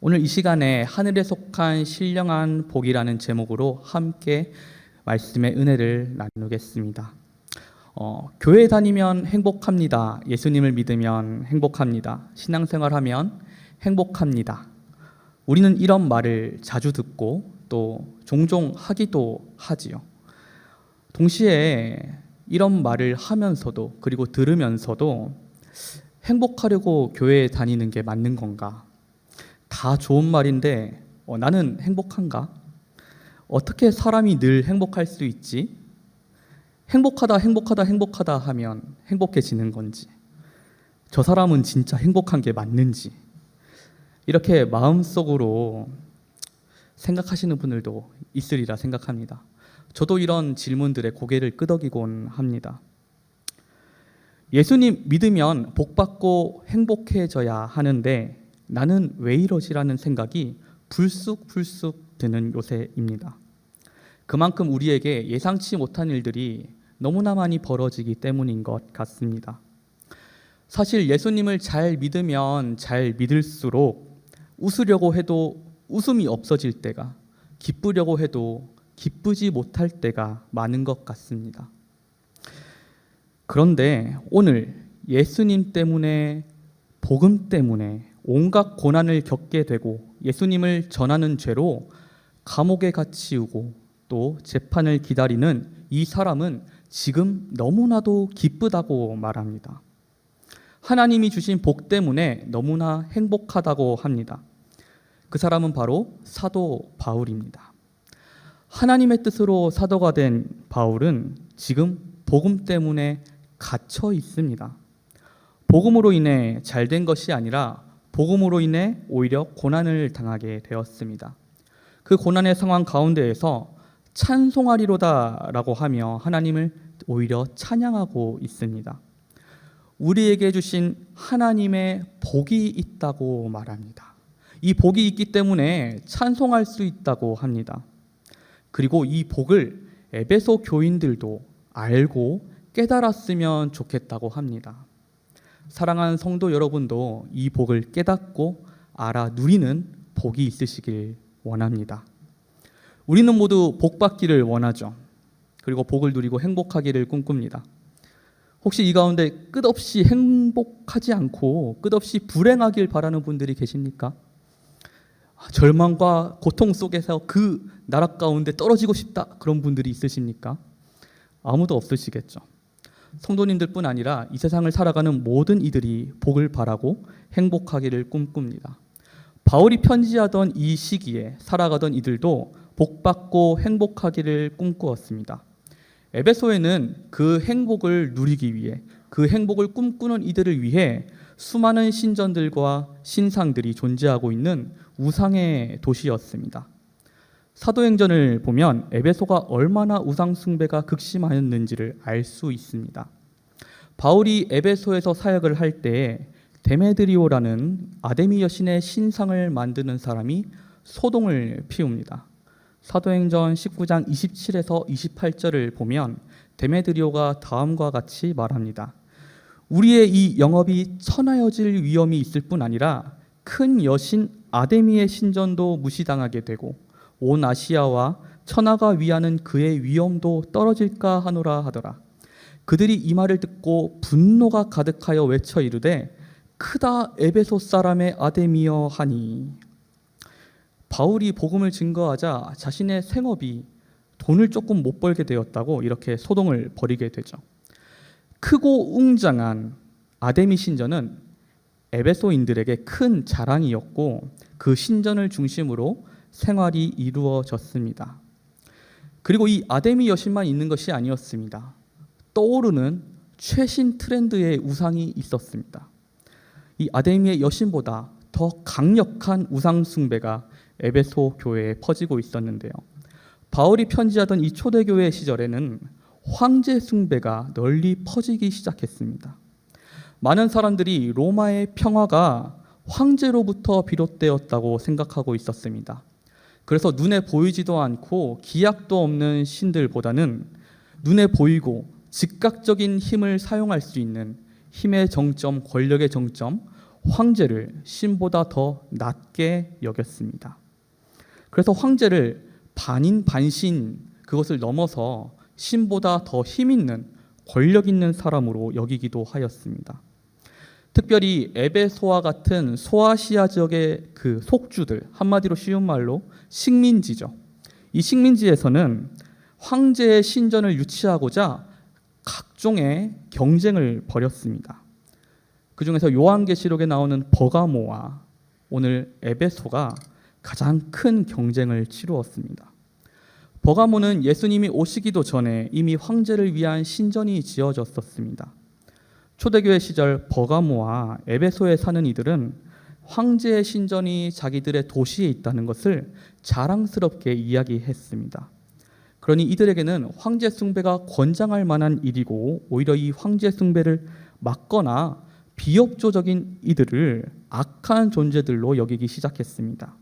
오늘 이 시간에 하늘에 속한 신령한 복이라는 제목으로 함께 말씀의 은혜를 나누겠습니다. 교회 다니면 행복합니다. 예수님을 믿으면 행복합니다. 신앙생활하면 행복합니다. 우리는 이런 말을 자주 듣고 또 종종 하기도 하지요. 동시에 이런 말을 하면서도 그리고 들으면서도 행복하려고 교회에 다니는 게 맞는 건가? 다 좋은 말인데 나는 행복한가? 어떻게 사람이 늘 행복할 수 있지? 행복하다 하면 행복해지는 건지, 저 사람은 진짜 행복한 게 맞는지, 이렇게 마음속으로 생각하시는 분들도 있으리라 생각합니다. 저도 이런 질문들에 고개를 끄덕이곤 합니다. 예수님 믿으면 복받고 행복해져야 하는데 나는 왜 이러지라는 생각이 불쑥 드는 요새입니다. 그만큼 우리에게 예상치 못한 일들이 너무나 많이 벌어지기 때문인 것 같습니다. 사실 예수님을 잘 믿으면 잘 믿을수록 웃으려고 해도 웃음이 없어질 때가, 기쁘려고 해도 기쁘지 못할 때가 많은 것 같습니다. 그런데 오늘 예수님 때문에, 복음 때문에 온갖 고난을 겪게 되고 예수님을 전하는 죄로 감옥에 갇히우고 또 재판을 기다리는 이 사람은 지금 너무나도 기쁘다고 말합니다. 하나님이 주신 복 때문에 너무나 행복하다고 합니다. 그 사람은 바로 사도 바울입니다. 하나님의 뜻으로 사도가 된 바울은 지금 복음 때문에 갇혀 있습니다. 복음으로 인해 잘된 것이 아니라 복음으로 인해 오히려 고난을 당하게 되었습니다. 그 고난의 상황 가운데에서 찬송하리로다라고 하며 하나님을 오히려 찬양하고 있습니다. 우리에게 주신 하나님의 복이 있다고 말합니다. 이 복이 있기 때문에 찬송할 수 있다고 합니다. 그리고 이 복을 에베소 교인들도 알고 깨달았으면 좋겠다고 합니다. 사랑하는 성도 여러분도 이 복을 깨닫고 알아 누리는 복이 있으시길 원합니다. 우리는 모두 복 받기를 원하죠. 그리고 복을 누리고 행복하기를 꿈꿉니다. 혹시 이 가운데 끝없이 행복하지 않고 끝없이 불행하길 바라는 분들이 계십니까? 절망과 고통 속에서 그 나락 가운데 떨어지고 싶다, 그런 분들이 있으십니까? 아무도 없으시겠죠. 성도님들뿐 아니라 이 세상을 살아가는 모든 이들이 복을 바라고 행복하기를 꿈꿉니다. 바울이 편지하던 이 시기에 살아가던 이들도 복받고 행복하기를 꿈꾸었습니다. 에베소에는 그 행복을 누리기 위해, 그 행복을 꿈꾸는 이들을 위해 수많은 신전들과 신상들이 존재하고 있는 우상의 도시였습니다. 사도행전을 보면 에베소가 얼마나 우상 숭배가 극심하였는지를 알 수 있습니다. 바울이 에베소에서 사역을 할 때에 데메드리오라는 아데미 여신의 신상을 만드는 사람이 소동을 피웁니다. 사도행전 19장 27에서 28절을 보면 데메드리오가 다음과 같이 말합니다. 우리의 이 영업이 천하여질 위험이 있을 뿐 아니라 큰 여신 아데미의 신전도 무시당하게 되고 온 아시아와 천하가 위하는 그의 위엄도 떨어질까 하노라 하더라. 그들이 이 말을 듣고 분노가 가득하여 외쳐 이르되 크다 에베소 사람의 아데미여 하니. 바울이 복음을 증거하자 자신의 생업이 돈을 조금 못 벌게 되었다고 이렇게 소동을 벌이게 되죠. 크고 웅장한 아데미 신전은 에베소인들에게 큰 자랑이었고 그 신전을 중심으로 생활이 이루어졌습니다. 그리고 이 아데미 여신만 있는 것이 아니었습니다. 떠오르는 최신 트렌드의 우상이 있었습니다. 이 아데미의 여신보다 더 강력한 우상 숭배가 에베소 교회에 퍼지고 있었는데요. 바울이 편지하던 이 초대교회 시절에는 황제 숭배가 널리 퍼지기 시작했습니다. 많은 사람들이 로마의 평화가 황제로부터 비롯되었다고 생각하고 있었습니다. 그래서 눈에 보이지도 않고 기약도 없는 신들보다는 눈에 보이고 즉각적인 힘을 사용할 수 있는 힘의 정점, 권력의 정점, 황제를 신보다 더 낮게 여겼습니다. 그래서 황제를 반인 반신 그것을 넘어서 신보다 더 힘 있는 권력 있는 사람으로 여기기도 하였습니다. 특별히 에베소와 같은 소아시아 지역의 그 속주들, 한마디로 쉬운 말로 식민지죠. 이 식민지에서는 황제의 신전을 유치하고자 각종의 경쟁을 벌였습니다. 그 중에서 요한계시록에 나오는 버가모와 오늘 에베소가 가장 큰 경쟁을 치루었습니다. 버가모는 예수님이 오시기도 전에 이미 황제를 위한 신전이 지어졌었습니다. 초대교회 시절 버가모와 에베소에 사는 이들은 황제의 신전이 자기들의 도시에 있다는 것을 자랑스럽게 이야기했습니다. 그러니 이들에게는 황제 숭배가 권장할 만한 일이고 오히려 이 황제 숭배를 막거나 비협조적인 이들을 악한 존재들로 여기기 시작했습니다.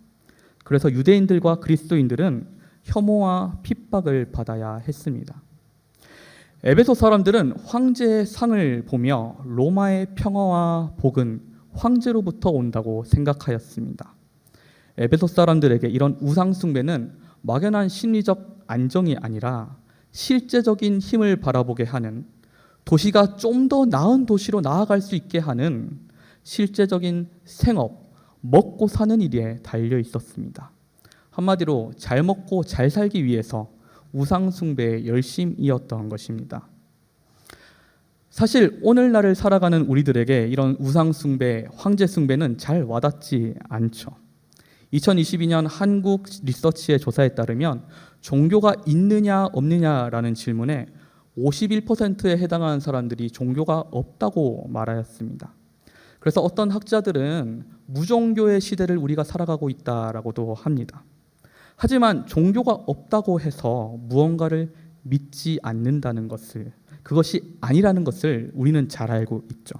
그래서 유대인들과 그리스도인들은 혐오와 핍박을 받아야 했습니다. 에베소 사람들은 황제의 상을 보며 로마의 평화와 복은 황제로부터 온다고 생각하였습니다. 에베소 사람들에게 이런 우상 숭배는 막연한 심리적 안정이 아니라 실제적인 힘을 바라보게 하는, 도시가 좀 더 나은 도시로 나아갈 수 있게 하는 실제적인 생업, 먹고 사는 일에 달려 있었습니다. 한마디로 잘 먹고 잘 살기 위해서 우상 숭배에 열심이었던 것입니다. 사실 오늘날을 살아가는 우리들에게 이런 우상 숭배, 황제 숭배는 잘 와닿지 않죠. 2022년 한국 리서치의 조사에 따르면 종교가 있느냐 없느냐라는 질문에 51%에 해당하는 사람들이 종교가 없다고 말하였습니다. 그래서 어떤 학자들은 무종교의 시대를 우리가 살아가고 있다라고도 합니다. 하지만 종교가 없다고 해서 무언가를 믿지 않는다는 것을, 그것이 아니라는 것을 우리는 잘 알고 있죠.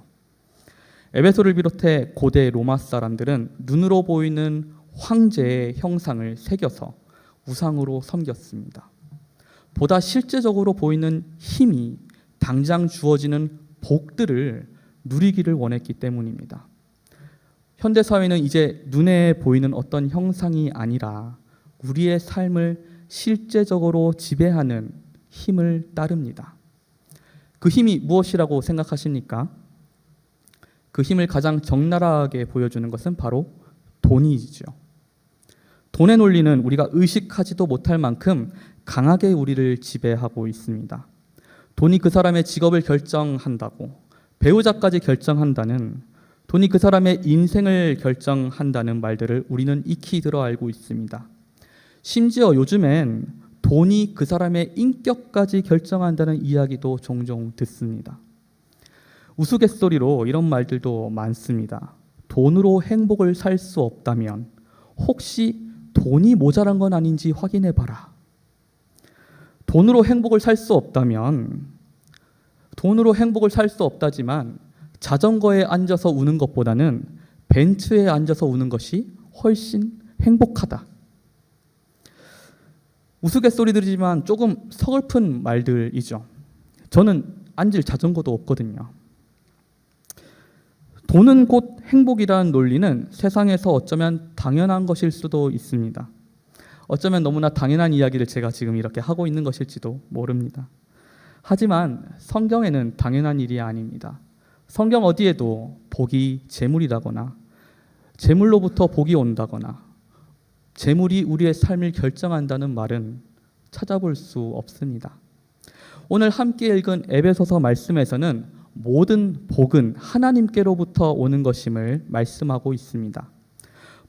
에베소를 비롯해 고대 로마 사람들은 눈으로 보이는 황제의 형상을 새겨서 우상으로 섬겼습니다. 보다 실제적으로 보이는 힘이 당장 주어지는 복들을 누리기를 원했기 때문입니다. 현대 사회는 이제 눈에 보이는 어떤 형상이 아니라 우리의 삶을 실제적으로 지배하는 힘을 따릅니다. 그 힘이 무엇이라고 생각하십니까? 그 힘을 가장 적나라하게 보여주는 것은 바로 돈이죠. 돈의 논리는 우리가 의식하지도 못할 만큼 강하게 우리를 지배하고 있습니다. 돈이 그 사람의 직업을 결정한다고, 배우자까지 결정한다는, 돈이 그 사람의 인생을 결정한다는 말들을 우리는 익히 들어 알고 있습니다. 심지어 요즘엔 돈이 그 사람의 인격까지 결정한다는 이야기도 종종 듣습니다. 우스갯소리로 이런 말들도 많습니다. 돈으로 행복을 살 수 없다면 혹시 돈이 모자란 건 아닌지 확인해 봐라. 돈으로 행복을 살 수 없다면, 돈으로 행복을 살 수 없다지만 자전거에 앉아서 우는 것보다는 벤츠에 앉아서 우는 것이 훨씬 행복하다. 우스갯소리들이지만 조금 서글픈 말들이죠. 저는 앉을 자전거도 없거든요. 돈은 곧 행복이라는 논리는 세상에서 어쩌면 당연한 것일 수도 있습니다. 어쩌면 너무나 당연한 이야기를 제가 지금 이렇게 하고 있는 것일지도 모릅니다. 하지만 성경에는 당연한 일이 아닙니다. 성경 어디에도 복이 재물이라거나 재물로부터 복이 온다거나 재물이 우리의 삶을 결정한다는 말은 찾아볼 수 없습니다. 오늘 함께 읽은 에베소서 말씀에서는 모든 복은 하나님께로부터 오는 것임을 말씀하고 있습니다.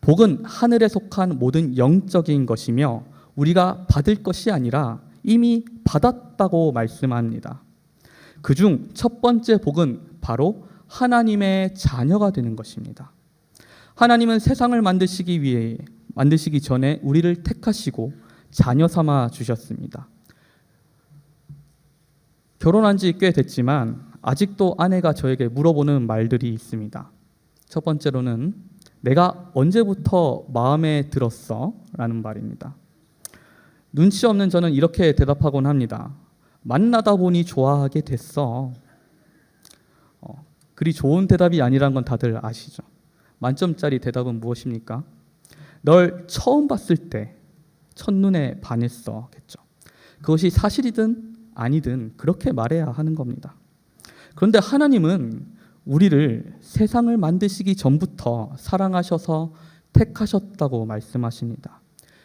복은 하늘에 속한 모든 영적인 것이며 우리가 받을 것이 아니라 이미 받았다고 말씀합니다. 그중 첫 번째 복은 바로 하나님의 자녀가 되는 것입니다. 하나님은 세상을 만드시기 전에 우리를 택하시고 자녀 삼아 주셨습니다. 결혼한 지 꽤 됐지만 아직도 아내가 저에게 물어보는 말들이 있습니다. 첫 번째로는 내가 언제부터 마음에 들었어? 라는 말입니다. 눈치 없는 저는 이렇게 대답하곤 합니다. 만나다 보니 좋아하게 됐어. 그리 좋은 대답이 아니란 건 다들 아시죠. 만점짜리 대답은 무엇입니까? 널 처음 봤을 때 첫눈에 반했어겠죠. 그것이 사실이든 아니든 그렇게 말해야 하는 겁니다. 그런데 하나님은 우리를 세상을 만드시기 전부터 사랑하셔서 택하셨다고 말씀하십니다.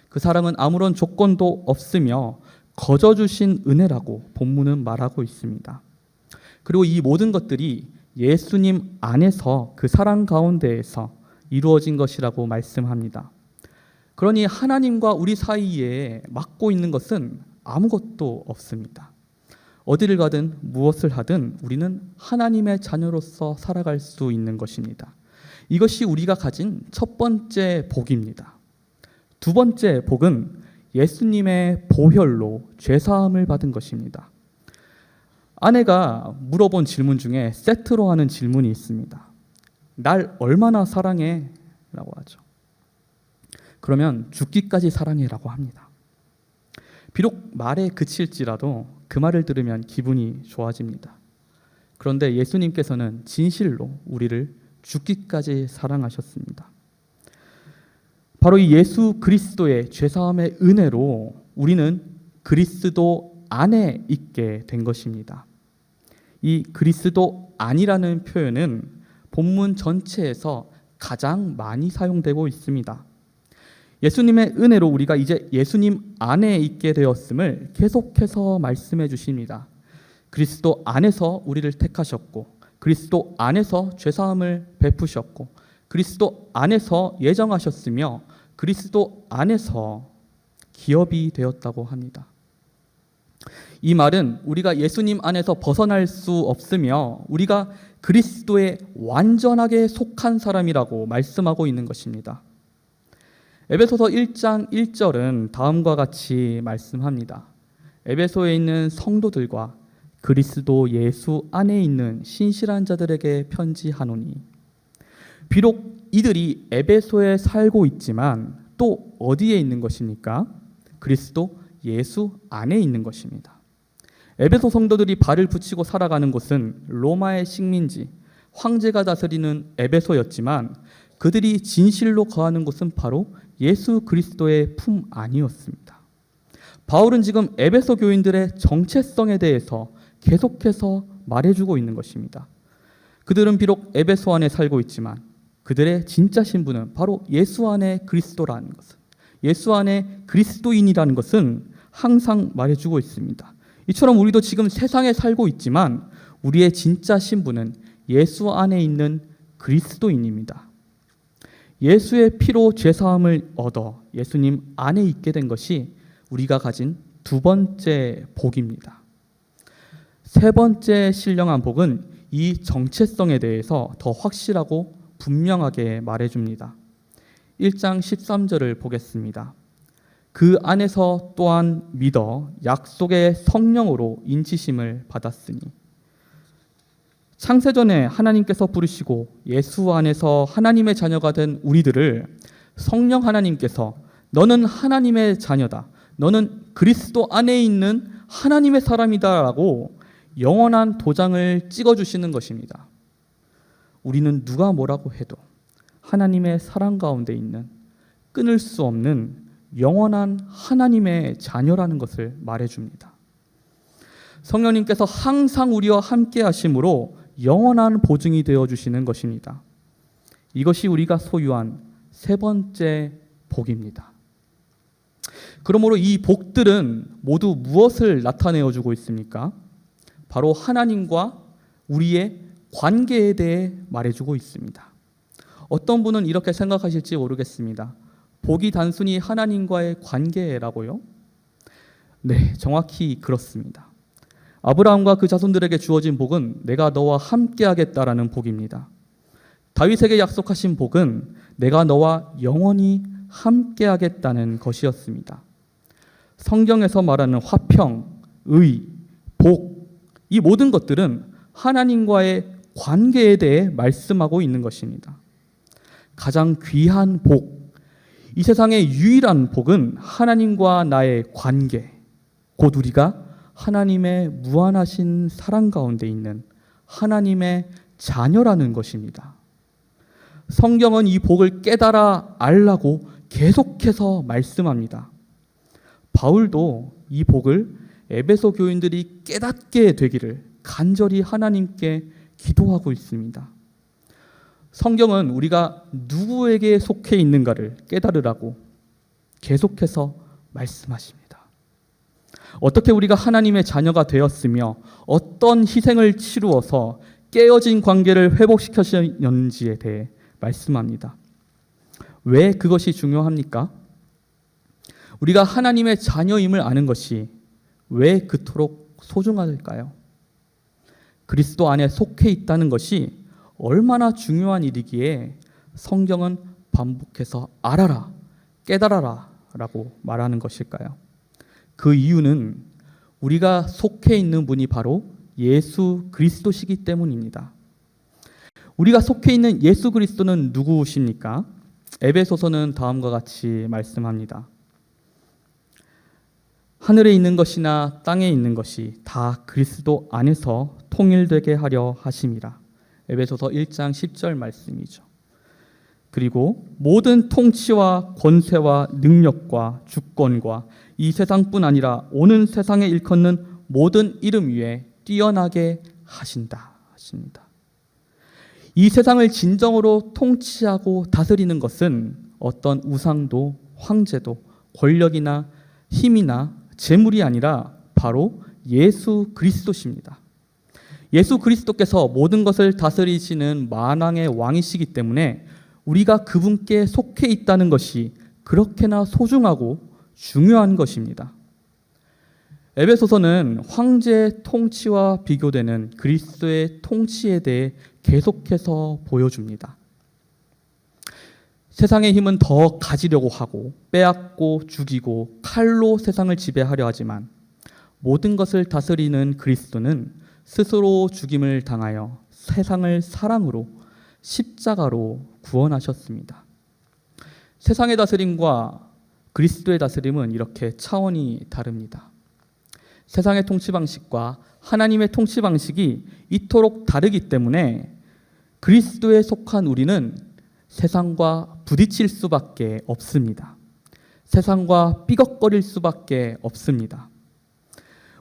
그 사랑은 아무런 조건도 없으며 거저 주신 은혜라고 본문은 말하고 있습니다. 그리고 이 모든 것들이 예수님 안에서 그 사랑 가운데에서 이루어진 것이라고 말씀합니다. 그러니 하나님과 우리 사이에 막고 있는 것은 아무것도 없습니다. 어디를 가든 무엇을 하든 우리는 하나님의 자녀로서 살아갈 수 있는 것입니다. 이것이 우리가 가진 첫 번째 복입니다. 두 번째 복은 예수님의 보혈로 죄사함을 받은 것입니다. 아내가 물어본 질문 중에 세트로 하는 질문이 있습니다. 날 얼마나 사랑해? 라고 하죠. 그러면 죽기까지 사랑해라고 합니다. 비록 말에 그칠지라도 그 말을 들으면 기분이 좋아집니다. 그런데 예수님께서는 진실로 우리를 죽기까지 사랑하셨습니다. 바로 이 예수 그리스도의 죄사함의 은혜로 우리는 그리스도 안에 있게 된 것입니다. 이 그리스도 안이라는 표현은 본문 전체에서 가장 많이 사용되고 있습니다. 예수님의 은혜로 우리가 이제 예수님 안에 있게 되었음을 계속해서 말씀해 주십니다. 그리스도 안에서 우리를 택하셨고, 그리스도 안에서 죄사함을 베푸셨고, 그리스도 안에서 예정하셨으며, 그리스도 안에서 기업이 되었다고 합니다. 이 말은 우리가 예수님 안에서 벗어날 수 없으며 우리가 그리스도에 완전하게 속한 사람이라고 말씀하고 있는 것입니다. 에베소서 1장 1절은 다음과 같이 말씀합니다. 에베소에 있는 성도들과 그리스도 예수 안에 있는 신실한 자들에게 편지하노니, 비록 이들이 에베소에 살고 있지만 또 어디에 있는 것입니까? 그리스도 예수 안에 있는 것입니다. 에베소 성도들이 발을 붙이고 살아가는 곳은 로마의 식민지, 황제가 다스리는 에베소였지만 그들이 진실로 거하는 곳은 바로 예수 그리스도의 품 안이었습니다. 바울은 지금 에베소 교인들의 정체성에 대해서 계속해서 말해주고 있는 것입니다. 그들은 비록 에베소 안에 살고 있지만 그들의 진짜 신분은 바로 예수 안에 그리스도라는 것은, 예수 안에 그리스도인이라는 것은 항상 말해주고 있습니다. 이처럼 우리도 지금 세상에 살고 있지만 우리의 진짜 신분은 예수 안에 있는 그리스도인입니다. 예수의 피로 죄사함을 얻어 예수님 안에 있게 된 것이 우리가 가진 두 번째 복입니다. 세 번째 신령한 복은 이 정체성에 대해서 더 확실하고 분명하게 말해줍니다. 1장 13절을 보겠습니다. 그 안에서 또한 믿어 약속의 성령으로 인치심을 받았으니, 창세전에 하나님께서 부르시고 예수 안에서 하나님의 자녀가 된 우리들을 성령 하나님께서 너는 하나님의 자녀다, 너는 그리스도 안에 있는 하나님의 사람이다 라고 영원한 도장을 찍어주시는 것입니다. 우리는 누가 뭐라고 해도 하나님의 사랑 가운데 있는 끊을 수 없는 영원한 하나님의 자녀라는 것을 말해줍니다. 성령님께서 항상 우리와 함께 하심으로 영원한 보증이 되어주시는 것입니다. 이것이 우리가 소유한 세 번째 복입니다. 그러므로 이 복들은 모두 무엇을 나타내어주고 있습니까? 바로 하나님과 우리의 관계에 대해 말해주고 있습니다. 어떤 분은 이렇게 생각하실지 모르겠습니다. 복이 단순히 하나님과의 관계라고요? 네, 정확히 그렇습니다. 아브라함과 그 자손들에게 주어진 복은 내가 너와 함께 하겠다라는 복입니다. 다윗에게 약속하신 복은 내가 너와 영원히 함께 하겠다는 것이었습니다. 성경에서 말하는 화평, 의, 복, 이 모든 것들은 하나님과의 관계에 대해 말씀하고 있는 것입니다. 가장 귀한 복, 이 세상의 유일한 복은 하나님과 나의 관계, 곧 우리가 하나님의 무한하신 사랑 가운데 있는 하나님의 자녀라는 것입니다. 성경은 이 복을 깨달아 알라고 계속해서 말씀합니다. 바울도 이 복을 에베소 교인들이 깨닫게 되기를 간절히 하나님께 기도하고 있습니다. 성경은 우리가 누구에게 속해 있는가를 깨달으라고 계속해서 말씀하십니다. 어떻게 우리가 하나님의 자녀가 되었으며 어떤 희생을 치루어서 깨어진 관계를 회복시켰는지에 대해 말씀합니다. 왜 그것이 중요합니까? 우리가 하나님의 자녀임을 아는 것이 왜 그토록 소중할까요? 그리스도 안에 속해 있다는 것이 얼마나 중요한 일이기에 성경은 반복해서 알아라, 깨달아라 라고 말하는 것일까요? 그 이유는 우리가 속해 있는 분이 바로 예수 그리스도시기 때문입니다. 우리가 속해 있는 예수 그리스도는 누구십니까? 에베소서는 다음과 같이 말씀합니다. 하늘에 있는 것이나 땅에 있는 것이 다 그리스도 안에서 통일되게 하려 하심이라. 에베소서 1장 10절 말씀이죠. 그리고 모든 통치와 권세와 능력과 주권과 이 세상뿐 아니라 오는 세상에 일컫는 모든 이름 위에 뛰어나게 하신다 하십니다. 이 세상을 진정으로 통치하고 다스리는 것은 어떤 우상도 황제도 권력이나 힘이나 재물이 아니라 바로 예수 그리스도십니다. 예수 그리스도께서 모든 것을 다스리시는 만왕의 왕이시기 때문에 우리가 그분께 속해 있다는 것이 그렇게나 소중하고 중요한 것입니다. 에베소서는 황제의 통치와 비교되는 그리스도의 통치에 대해 계속해서 보여줍니다. 세상의 힘은 더 가지려고 하고 빼앗고 죽이고 칼로 세상을 지배하려 하지만 모든 것을 다스리는 그리스도는 스스로 죽임을 당하여 세상을 사랑으로 십자가로 구원하셨습니다. 세상의 다스림과 그리스도의 다스림은 이렇게 차원이 다릅니다. 세상의 통치 방식과 하나님의 통치 방식이 이토록 다르기 때문에 그리스도에 속한 우리는 세상과 부딪힐 수밖에 없습니다. 세상과 삐걱거릴 수밖에 없습니다.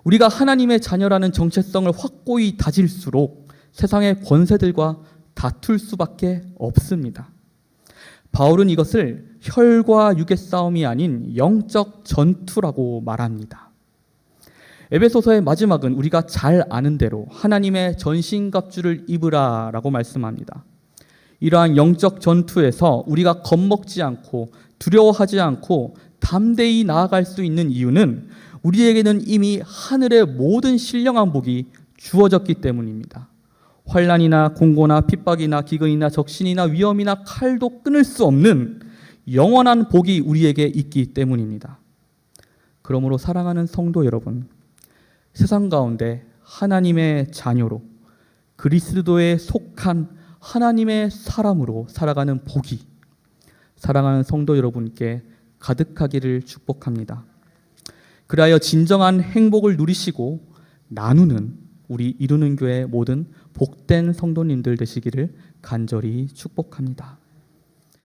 우리가 하나님의 자녀라는 정체성을 확고히 다질수록 세상의 권세들과 다툴 수밖에 없습니다. 바울은 이것을 혈과 육의 싸움이 아닌 영적 전투라고 말합니다. 에베소서의 마지막은 우리가 잘 아는 대로 하나님의 전신갑주를 입으라 라고 말씀합니다. 이러한 영적 전투에서 우리가 겁먹지 않고 두려워하지 않고 담대히 나아갈 수 있는 이유는 우리에게는 이미 하늘의 모든 신령한 복이 주어졌기 때문입니다. 환난이나 공고나 핍박이나 기근이나 적신이나 위험이나 칼도 끊을 수 없는 영원한 복이 우리에게 있기 때문입니다. 그러므로 사랑하는 성도 여러분, 세상 가운데 하나님의 자녀로 그리스도에 속한 하나님의 사람으로 살아가는 복이 사랑하는 성도 여러분께 가득하기를 축복합니다. 그리하여 진정한 행복을 누리시고 나누는 우리 이루는 교회 모든 복된 성도님들 되시기를 간절히 축복합니다.